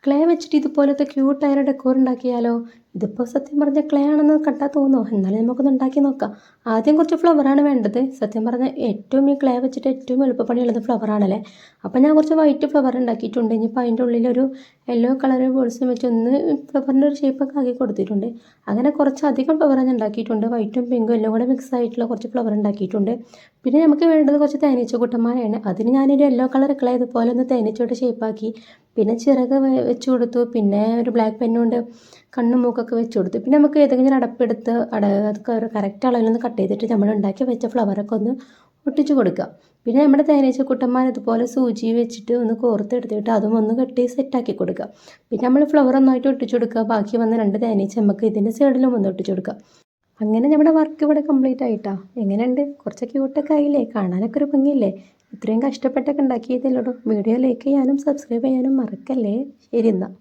Clay വെച്ചിട്ട് ഇതുപോലത്തെ ക്യൂട്ടായ decor ഉണ്ടാക്കിയാലോ? ഇതിപ്പോൾ സത്യം പറഞ്ഞാൽ ക്ലേ ആണെന്ന് കണ്ടാൽ തോന്നുമോ? എന്നാലും നമുക്കൊന്ന് ഉണ്ടാക്കി നോക്കാം. ആദ്യം കുറച്ച് ഫ്ലവറാണ് വേണ്ടത്. സത്യം പറഞ്ഞാൽ ഏറ്റവും ഈ ക്ലേ വെച്ചിട്ട് ഏറ്റവും എളുപ്പപ്പണിയുള്ളത് ഫ്ലവറാണല്ലേ. അപ്പോൾ ഞാൻ കുറച്ച് വൈറ്റ് ഫ്ലവർ ഉണ്ടാക്കിയിട്ടുണ്ട്. ഇനിയിപ്പോൾ അതിൻ്റെ ഉള്ളിലൊരു യെല്ലോ കളർ ബോൾസും വെച്ച് ഒന്ന് ഫ്ലവറിൻ്റെ ഒരു ഷേപ്പൊക്കെ ആക്കി കൊടുത്തിട്ടുണ്ട്. അങ്ങനെ കുറച്ചധികം ഫ്ലവർ ഞാൻ ഉണ്ടാക്കിയിട്ടുണ്ട്. വൈറ്റും പിങ്കും എല്ലാം കൂടെ മിക്സ് ആയിട്ടുള്ള കുറച്ച് ഫ്ലവർ ഉണ്ടാക്കിയിട്ടുണ്ട്. പിന്നെ നമുക്ക് വേണ്ടത് കുറച്ച് തേനീച്ച കുട്ടന്മാരെയാണ്. അതിന് ഞാനൊരു യെല്ലോ കളർ ക്ലേ ഇതുപോലെ ഒന്ന് തേനീച്ചോട്ട് ഷേപ്പാക്കി. പിന്നെ ചിറക് വെച്ച് കൊടുത്തു. പിന്നെ ഒരു ബ്ലാക്ക് പെന്നുകൊണ്ട് കണ്ണും മൂക്കൊക്കെ വെച്ച് കൊടുത്തു. പിന്നെ നമുക്ക് ഏതെങ്കിലും അടപ്പെടുത്ത് അതൊക്കെ ഒരു കറക്റ്റ് അളവിലൊന്ന് കട്ട് ചെയ്തിട്ട് നമ്മൾ ഉണ്ടാക്കി വെച്ച ഫ്ലവറൊക്കെ ഒന്ന് ഒട്ടിച്ച് കൊടുക്കുക. പിന്നെ നമ്മുടെ തേനീച്ചക്കുട്ടന്മാർ ഇതുപോലെ സൂചി വെച്ചിട്ട് ഒന്ന് കോർത്തെടുത്തിട്ട് അതും ഒന്ന് കെട്ടി സെറ്റാക്കി കൊടുക്കുക. പിന്നെ നമ്മൾ ഫ്ലവർ ഒന്നായിട്ട് ഒട്ടിച്ചു കൊടുക്കുക. ബാക്കി വന്ന 2 തേനീച്ച നമുക്ക് ഇതിൻ്റെ സൈഡിലും ഒന്ന് ഒട്ടിച്ചു കൊടുക്കുക. അങ്ങനെ നമ്മുടെ വർക്ക് ഇവിടെ കംപ്ലീറ്റ് ആയിട്ടാ. എങ്ങനെയുണ്ട്? കുറച്ച് ക്യൂട്ടൊക്കെ ആയില്ലേ? കാണാനൊക്കെ ഒരു ഭംഗിയില്ലേ? ഇത്രയും കഷ്ടപ്പെട്ടൊക്കെ ഉണ്ടാക്കിയതല്ലോടോ. വീഡിയോ ലൈക്ക് ചെയ്യാനും സബ്സ്ക്രൈബ് ചെയ്യാനും മറക്കല്ലേ. ശരി എന്നാൽ.